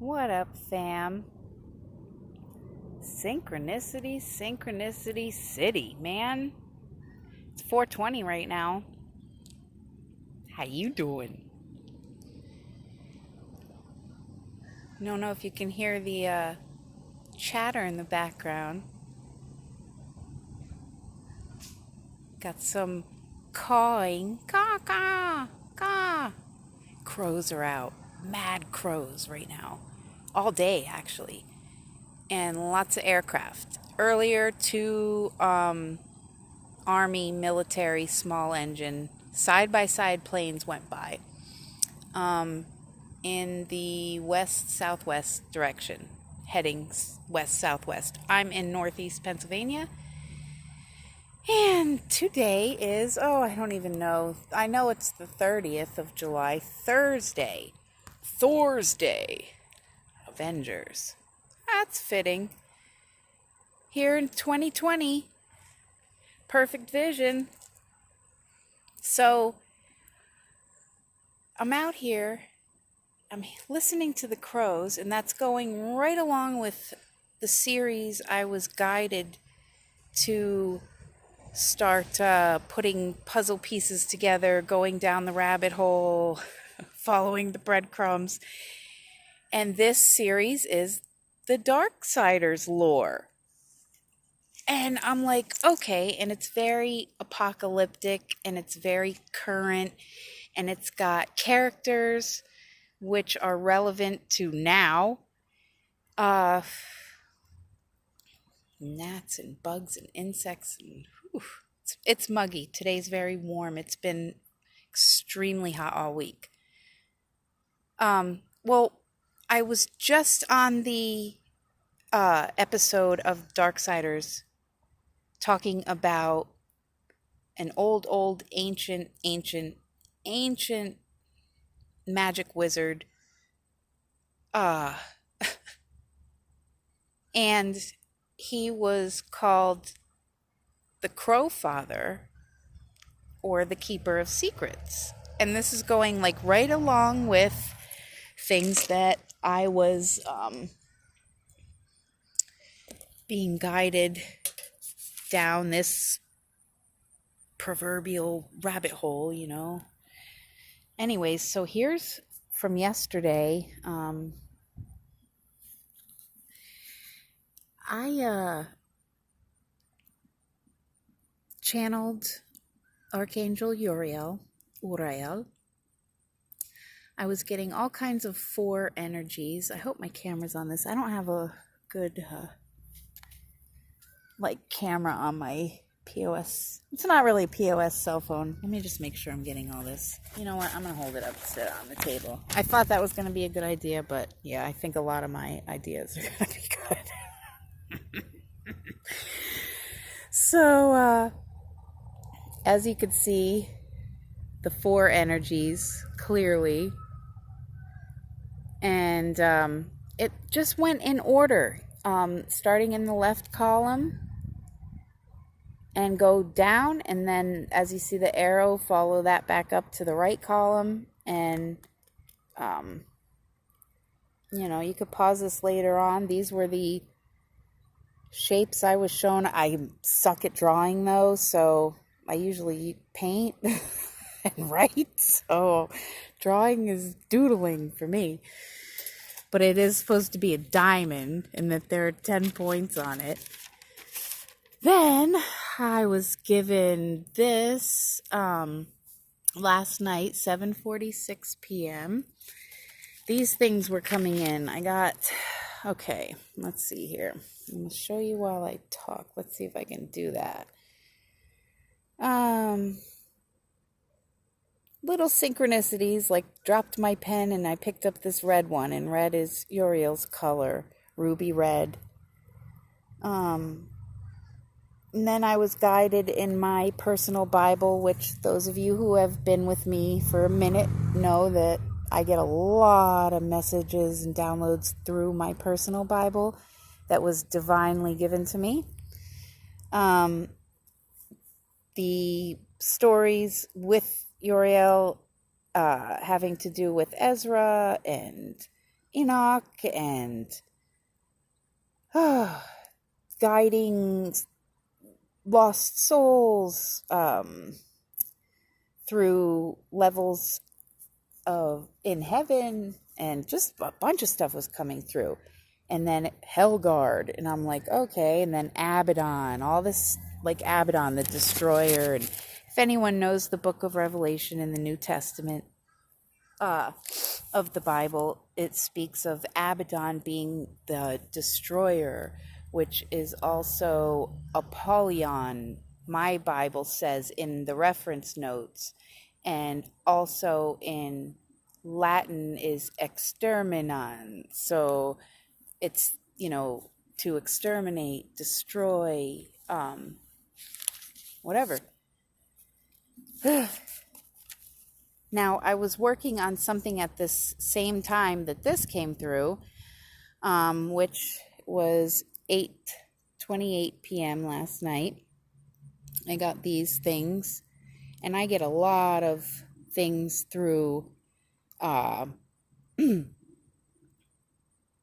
What up, fam? Synchronicity City, man. It's 4:20 right now. How you doing? Don't know if you can hear the chatter in the background. Got some cawing. Caw, caw, caw. Crows are out. Mad crows right now. All day, actually. And lots of aircraft. Earlier, two Army military small engine side by side planes went by in the west southwest direction, heading west southwest. I'm in northeast Pennsylvania, and today is, I don't even know. I know it's the 30th of July, Thursday. Avengers. That's fitting. Here in 2020, perfect vision. So, I'm out here, I'm listening to the crows, and that's going right along with the series I was guided to start putting puzzle pieces together, going down the rabbit hole, following the breadcrumbs. And this series is the Darksiders lore. And I'm like, okay, and it's very apocalyptic, and it's very current, and it's got characters which are relevant to now. Gnats and bugs and insects, and it's muggy. Today's very warm. It's been extremely hot all week. Well, I was just on the episode of Darksiders talking about an old, ancient magic wizard. And he was called the Crow Father, or the Keeper of Secrets. And this is going like right along with things that I was being guided down this proverbial rabbit hole, Anyways, so here's from yesterday. I channeled Archangel Uriel. I was getting all kinds of 4 energies. I hope my camera's on this. I don't have a good camera on my POS. It's not really a POS cell phone. Let me just make sure I'm getting all this. You know what? I'm going to hold it up and sit it on the table. I thought that was going to be a good idea, but yeah, I think a lot of my ideas are going to be good. So, as you could see, the 4 energies clearly, and it just went in order, starting in the left column and go down, and then as you see the arrow, follow that back up to the right column. And you could pause this later on. These were the shapes I was shown. I suck at drawing though, so I usually paint and write, so drawing is doodling for me. But it is supposed to be a diamond, and that there are 10 points on it. Then I was given this last night, 7:46 p.m. These things were coming in. Okay, let's see here. I'm going to show you while I talk. Let's see if I can do that. Little synchronicities, like dropped my pen and I picked up this red one, and red is Uriel's color, ruby red. And then I was guided in my personal Bible, which those of you who have been with me for a minute know that I get a lot of messages and downloads through my personal Bible that was divinely given to me. The stories with Uriel having to do with Ezra and Enoch and guiding lost souls through levels of in heaven, and just a bunch of stuff was coming through. And then Helgard, and I'm like, okay. And then Abaddon, all this, like Abaddon, the destroyer. And if anyone knows the book of Revelation in the New Testament of the Bible, it speaks of Abaddon being the destroyer, which is also Apollyon, my Bible says in the reference notes. And also in Latin is exterminan. So it's, to exterminate, destroy, whatever. Now, I was working on something at this same time that this came through, which was 8:28 p.m. last night. I got these things, and I get a lot of things through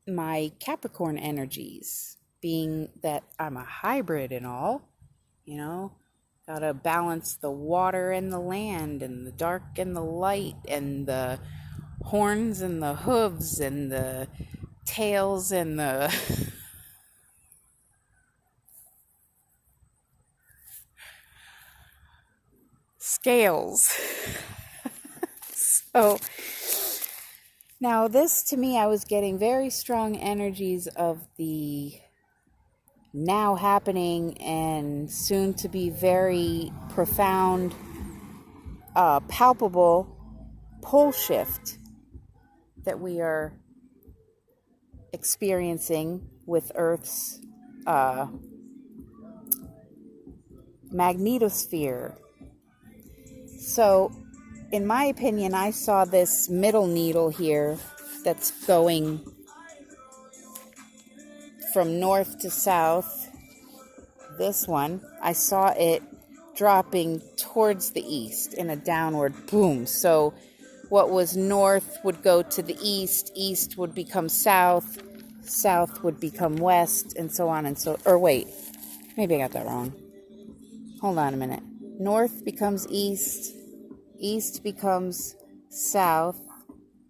my Capricorn energies, being that I'm a hybrid and all, gotta balance the water and the land and the dark and the light and the horns and the hooves and the tails and the scales. So now this, to me, I was getting very strong energies of the now happening and soon to be very profound, palpable pole shift that we are experiencing with Earth's magnetosphere. So, in my opinion, I saw this middle needle here that's going from north to south. This one, I saw it dropping towards the east in a downward boom. So what was north would go to the east, east would become south, south would become west, and so on and so. Or wait, maybe I got that wrong. Hold on a minute. North becomes east, east becomes south,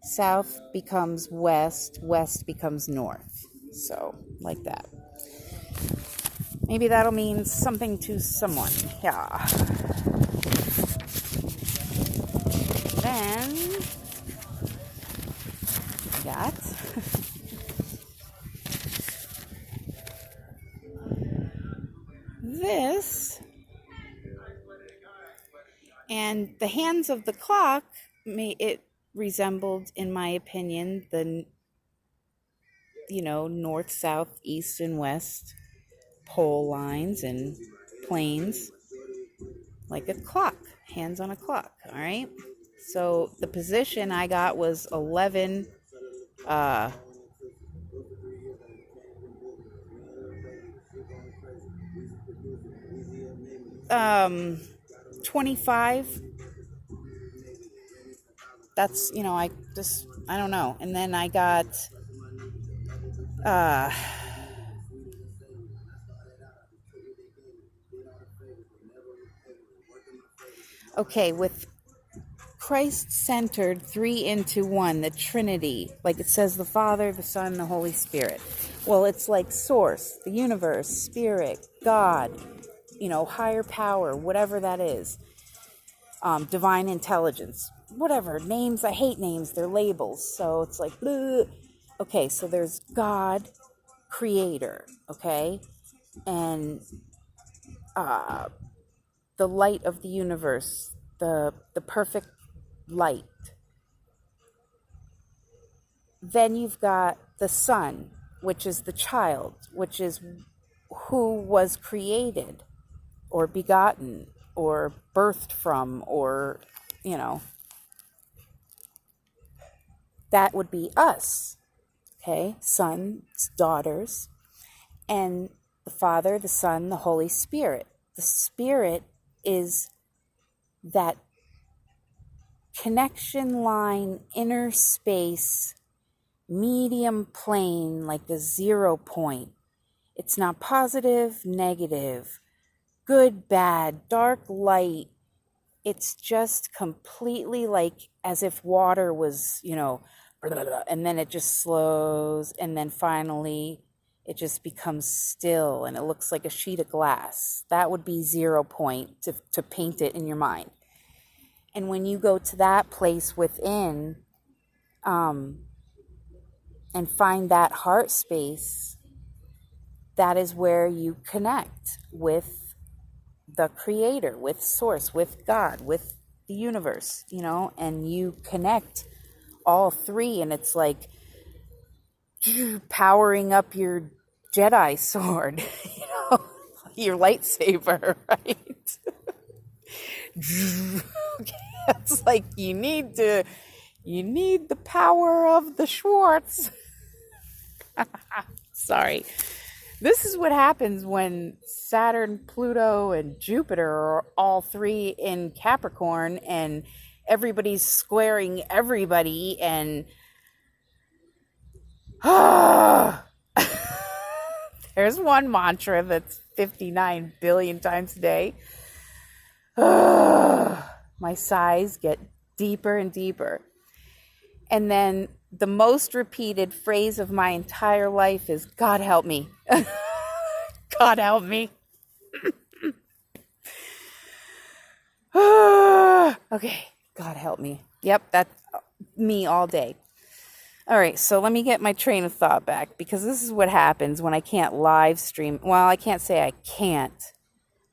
south becomes west, west becomes north. So, like that. Maybe that'll mean something to someone. Yeah. Then I got this. And the hands of the clock, it resembled, in my opinion, the north, south, east, and west pole lines and planes, like a clock, hands on a clock. All right. So the position I got was 11. 25. That's, I don't know. And then I got okay, with Christ-centered 3 into 1, the Trinity, like it says the Father, the Son, the Holy Spirit. Well, it's like source, the universe, spirit, God, higher power, whatever that is, divine intelligence, whatever, names, I hate names, they're labels, so it's like, bleh. Okay, so there's God, creator, okay, and the light of the universe, the perfect light. Then you've got the Son, which is the child, which is who was created or begotten or birthed from, or, that would be us, okay? Sons, daughters, and the Father, the Son, the Holy Spirit. The Spirit is that connection line, inner space medium plane, like the 0 point. It's not positive, negative, good, bad, dark, light. It's just completely like as if water was, and then it just slows, and then finally it just becomes still, and it looks like a sheet of glass. That would be 0 point to paint it in your mind. And when you go to that place within, and find that heart space, that is where you connect with the creator, with source, with God, with the universe, and you connect all three, and it's like powering up your Jedi sword, your lightsaber, right? It's like you need the power of the Schwartz. Sorry. This is what happens when Saturn, Pluto, and Jupiter are all three in Capricorn, and everybody's squaring everybody, and there's one mantra that's 59 billion times a day. My sighs get deeper and deeper. And then the most repeated phrase of my entire life is, God help me. God help me. Okay, God help me. Yep, that's me all day. All right, so let me get my train of thought back, because this is what happens when I can't live stream. Well, I can't say I can't.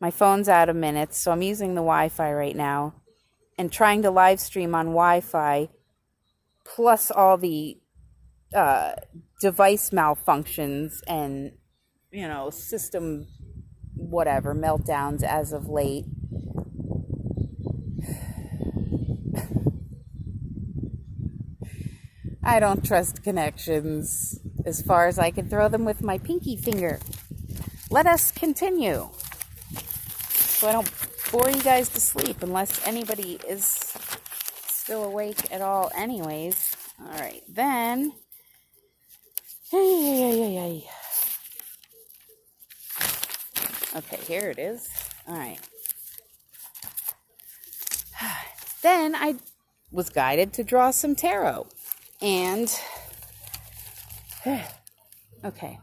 My phone's out of minutes, so I'm using the Wi-Fi right now and trying to live stream on Wi-Fi, plus all the device malfunctions and, system whatever meltdowns as of late. I don't trust connections as far as I can throw them with my pinky finger. Let us continue, so I don't bore you guys to sleep, unless anybody is still awake at all anyways. All right, then. Okay, here it is. All right. Then I was guided to draw some tarot. And, okay,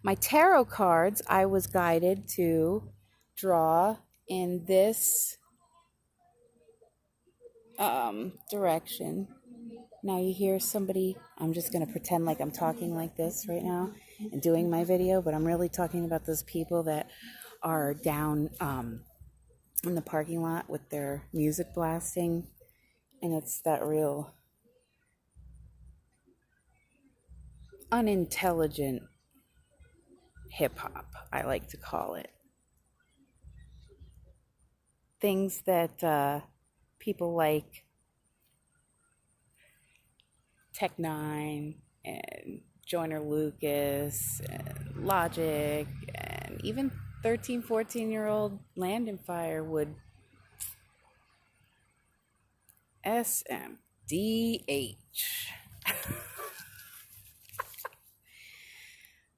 my tarot cards, I was guided to draw in this direction. Now you hear somebody, I'm just going to pretend like I'm talking like this right now and doing my video, but I'm really talking about those people that are down in the parking lot with their music blasting, and it's that real unintelligent hip-hop, I like to call it. Things that people like Tech9 and Joyner Lucas and Logic and even 13, 14-year-old Landon Fire would SMDH.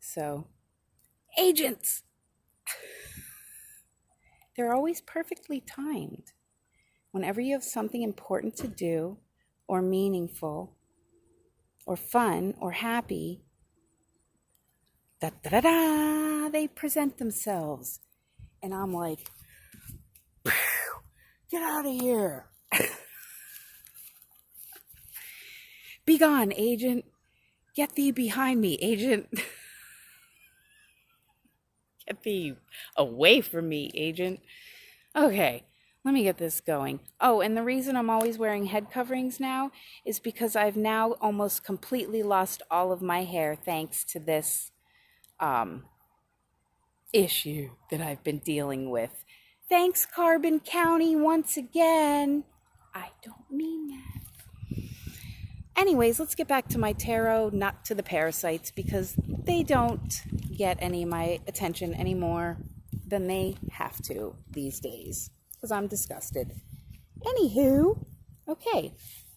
So, agents! They're always perfectly timed. Whenever you have something important to do, or meaningful, or fun, or happy, da-da-da-da, they present themselves. And I'm like, get out of here. Be gone, agent. Get thee behind me, agent. Get thee away from me, agent. Okay, let me get this going. Oh, and the reason I'm always wearing head coverings now is because I've now almost completely lost all of my hair thanks to this issue that I've been dealing with. Thanks, Carbon County, once again. I don't mean that. Anyways, let's get back to my tarot, not to the parasites, because they don't get any of my attention anymore than they have to these days, because I'm disgusted. Anywho, okay,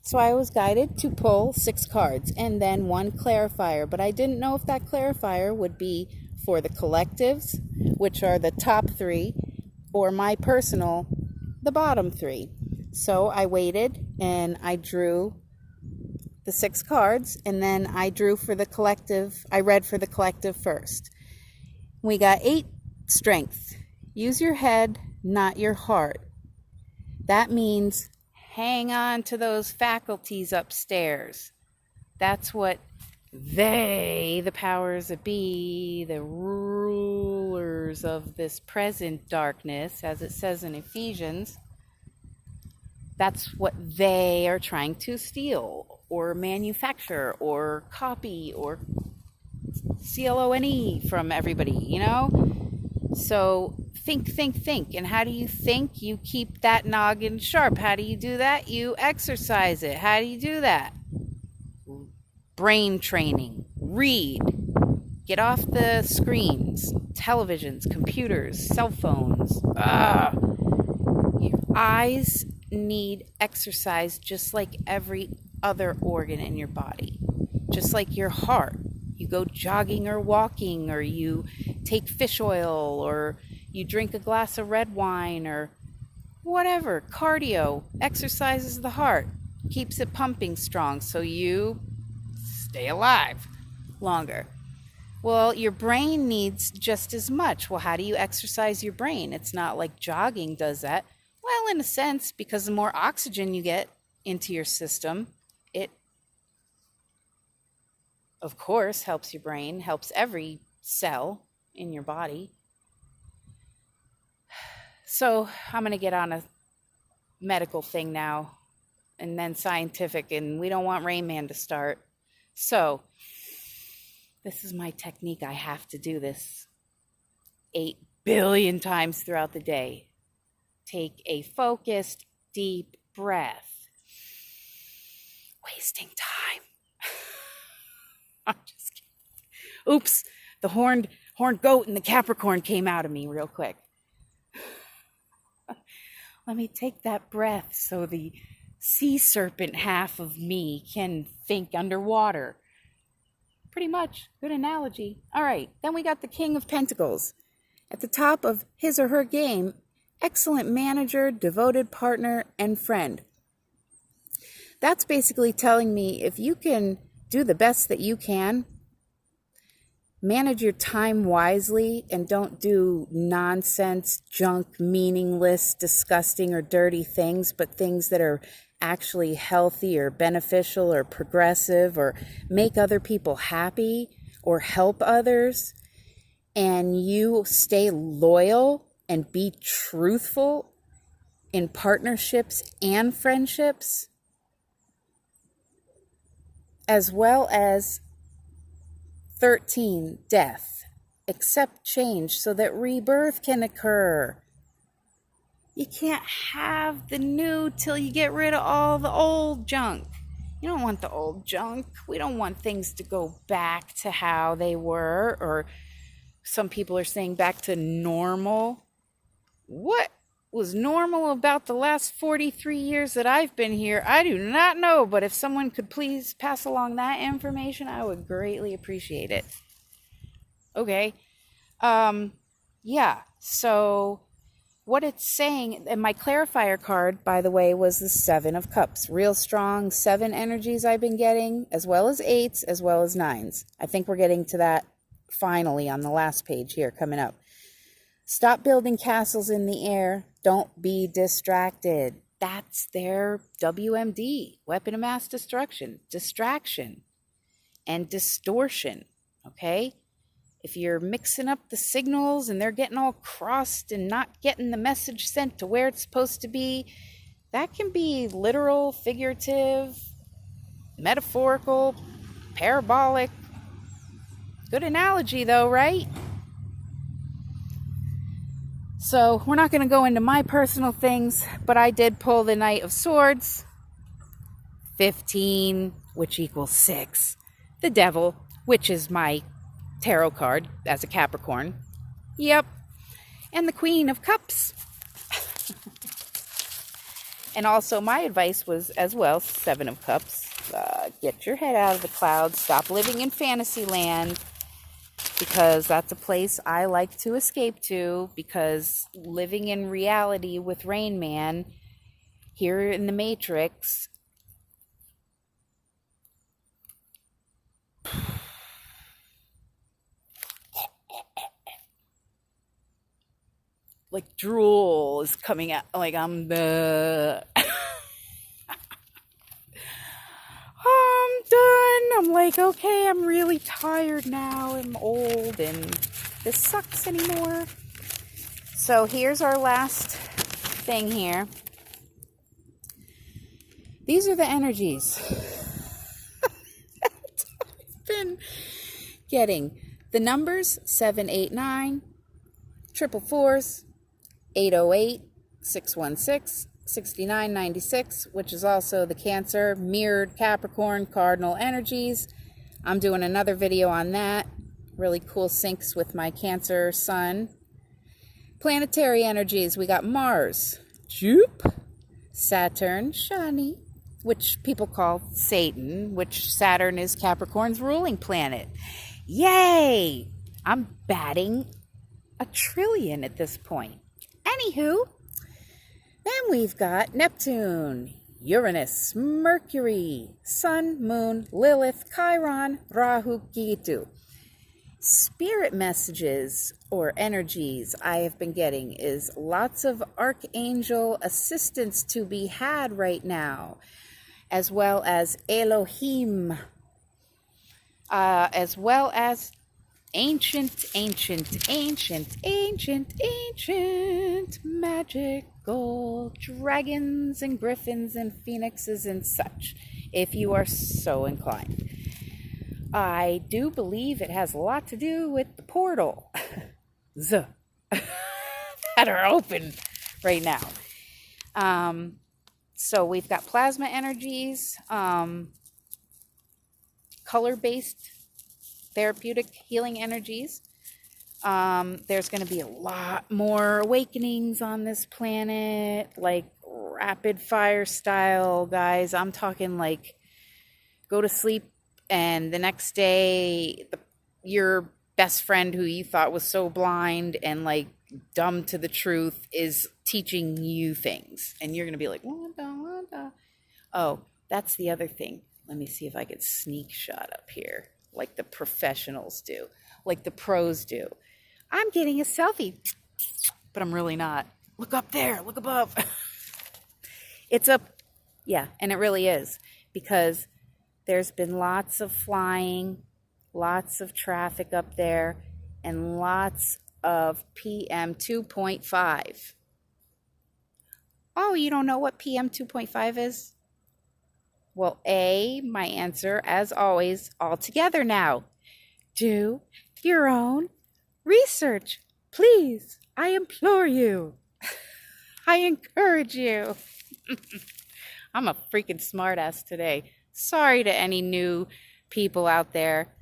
So I was guided to pull 6 cards and then 1 clarifier, but I didn't know if that clarifier would be for the collectives, which are the top 3, or my personal, the bottom 3. So I waited and I drew the 6 cards, and then I drew for the collective. I read for the collective first. We got 8 strength. Use your head, not your heart. That means hang on to those faculties upstairs. That's what they, the powers that be, the rulers of this present darkness, as it says in Ephesians, that's what they are trying to steal or manufacture or copy or CLONE from everybody, you know? So think. And how do you think? You keep that noggin sharp. How do you do that? You exercise it. How do you do that? Brain training. Read. Get off the screens, televisions, computers, cell phones. Your eyes need exercise just like every other organ in your body. Just like your heart. You go jogging or walking, or you take fish oil, or you drink a glass of red wine, or whatever. Cardio exercises the heart, keeps it pumping strong so you stay alive longer. Well, your brain needs just as much. Well, how do you exercise your brain? It's not like jogging does that. Well, in a sense, because the more oxygen you get into your system, it of course helps your brain, helps every cell in your body. So I'm going to get on a medical thing now and then scientific, and we don't want Rain Man to start. So this is my technique. I have to do this 8 billion times throughout the day. Take a focused, deep breath. Wasting time. I'm just kidding. Oops, the horned goat and the Capricorn came out of me real quick. Let me take that breath so the sea serpent half of me can think underwater. Pretty much. Good analogy. All right, then we got the King of Pentacles. At the top of his or her game, excellent manager, devoted partner, and friend. That's basically telling me if you can do the best that you can, manage your time wisely, and don't do nonsense, junk, meaningless, disgusting, or dirty things, but things that are actually healthy or beneficial or progressive or make other people happy or help others, and you stay loyal and be truthful in partnerships and friendships, as well as 13, death. Accept change so that rebirth can occur. You can't have the new till you get rid of all the old junk. You don't want the old junk. We don't want things to go back to how they were, or some people are saying back to normal. What was normal about the last 43 years that I've been here? I do not know, but if someone could please pass along that information, I would greatly appreciate it. Okay. Yeah, so what it's saying, and my clarifier card, by the way, was the 7 of Cups. Real strong 7 energies I've been getting, as well as 8s, as well as 9s. I think we're getting to that finally on the last page here coming up. Stop building castles in the air. Don't be distracted. That's their WMD, weapon of mass destruction, distraction and distortion, okay? If you're mixing up the signals and they're getting all crossed and not getting the message sent to where it's supposed to be, that can be literal, figurative, metaphorical, parabolic. Good analogy though, right? So we're not going to go into my personal things, but I did pull the Knight of Swords, 15, which equals 6. The Devil, which is my tarot card as a Capricorn. Yep. And the Queen of Cups. And also my advice was as well, Seven of Cups, get your head out of the clouds, stop living in fantasy land, because that's a place I like to escape to, because living in reality with Rain Man here in the Matrix, like drool is coming out, like I'm the I'm done. I'm like, okay, I'm really tired now. I'm old and this sucks anymore. So here's our last thing here. These are the energies I've been getting. The numbers 789, 444s, 808, 616, 6996, which is also the Cancer, mirrored Capricorn, cardinal energies. I'm doing another video on that. Really cool syncs with my Cancer sun. Planetary energies, we got Mars, Jupe, Saturn, Shani, which people call Satan, which Saturn is Capricorn's ruling planet. Yay! I'm batting 1 trillion at this point. Anywho, then we've got Neptune, Uranus, Mercury, Sun, Moon, Lilith, Chiron, Rahu, Ketu. Spirit messages or energies I have been getting is lots of archangel assistance to be had right now, as well as Elohim, as well as ancient magical dragons and griffins and phoenixes and such, if you are so inclined. I do believe it has a lot to do with the portal that are open right now. So we've got plasma energies, color-based therapeutic healing energies. There's going to be a lot more awakenings on this planet, like rapid fire style, guys. I'm talking like go to sleep and the next day your best friend who you thought was so blind and like dumb to the truth is teaching you things, and you're going to be like, what the? Oh, that's the other thing. Let me see if I could sneak shot up here like the professionals do, like the pros do. I'm getting a selfie, but I'm really not. Look up there, look above. It's up, yeah, and it really is, because there's been lots of flying, lots of traffic up there, and lots of PM 2.5. Oh, you don't know what PM 2.5 is? Well, my answer, as always, all together now. Do your own research, please. I implore you. I encourage you. I'm a freaking smartass today. Sorry to any new people out there.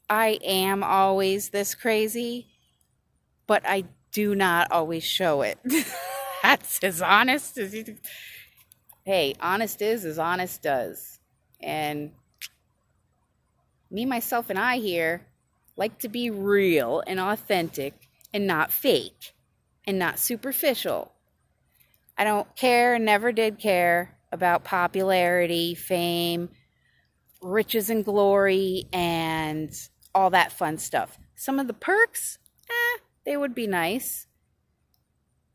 I am always this crazy, but I do not always show it. That's as honest as you... Hey, honest is as honest does. And me, myself, and I here like to be real and authentic and not fake and not superficial. I don't care and never did care about popularity, fame, riches and glory, and all that fun stuff. Some of the perks, they would be nice,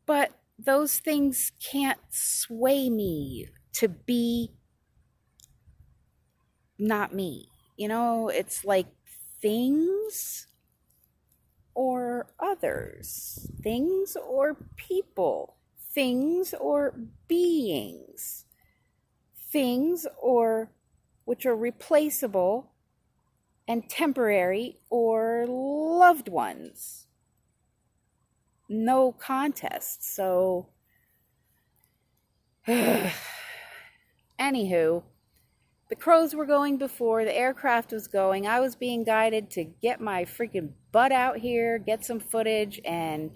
but those things can't sway me to be not me. You know, it's like things or others, things or people, things or beings, things or which are replaceable and temporary, or loved ones. No contest. So, anywho, the crows were going before, the aircraft was going. I was being guided to get my freaking butt out here, get some footage, and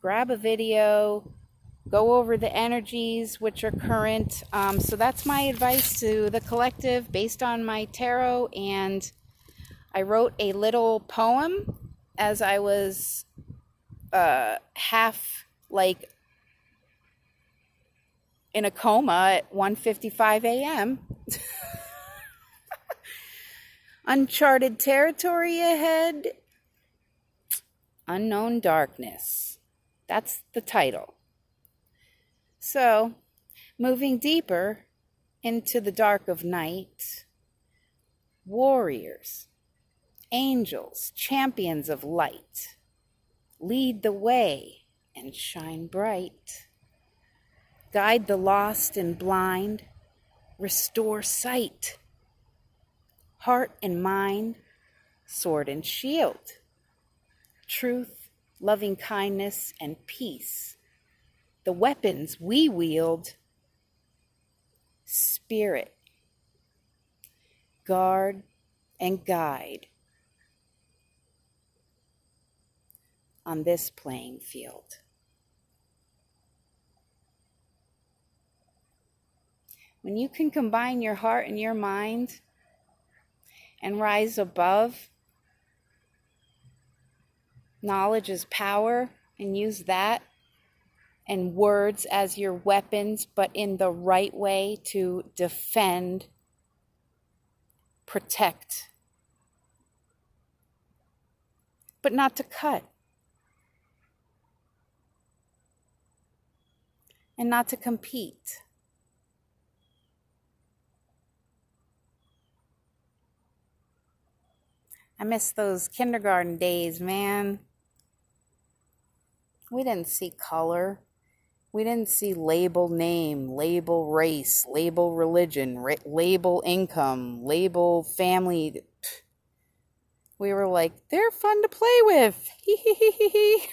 grab a video, go over the energies which are current. So that's my advice to the collective based on my tarot. And I wrote a little poem as I was half like in a coma at 1:55 a.m. Uncharted territory ahead, unknown darkness. That's the title. So, moving deeper into the dark of night, warriors, angels, champions of light, lead the way and shine bright. Guide the lost and blind, restore sight. Heart and mind, sword and shield. Truth, loving kindness, and peace. The weapons we wield. Spirit, guard and guide on this playing field. When you can combine your heart and your mind and rise above, knowledge is power, and use that and words as your weapons, but in the right way to defend, protect, but not to cut and not to compete. I miss those kindergarten days, man. We didn't see color. We didn't see label name, label race, label religion, label income, label family. We were like, they're fun to play with. Hee hee hee hee hee.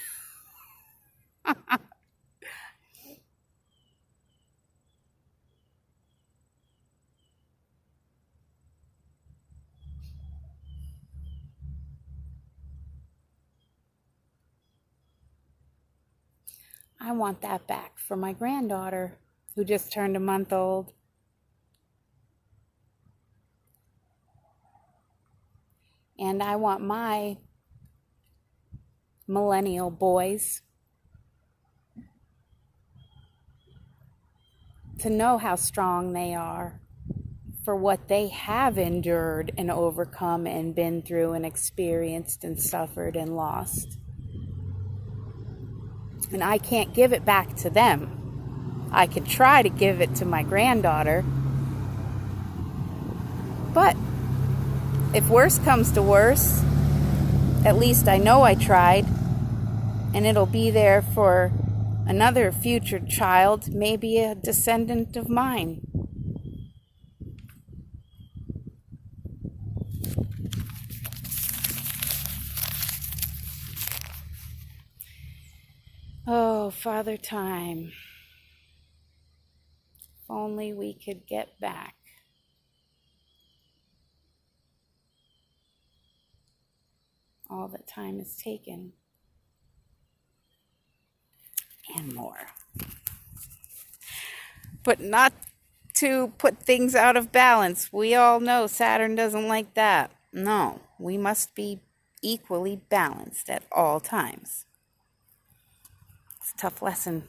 I want that back for my granddaughter who just turned a month old. And I want my millennial boys to know how strong they are for what they have endured and overcome and been through and experienced and suffered and lost. And I can't give it back to them. I could try to give it to my granddaughter. But if worse comes to worse, at least I know I tried. And it'll be there for another future child, maybe a descendant of mine. Oh, Father Time. If only we could get back. All that time is taken. And more. But not to put things out of balance. We all know Saturn doesn't like that. No, we must be equally balanced at all times. It's a tough lesson.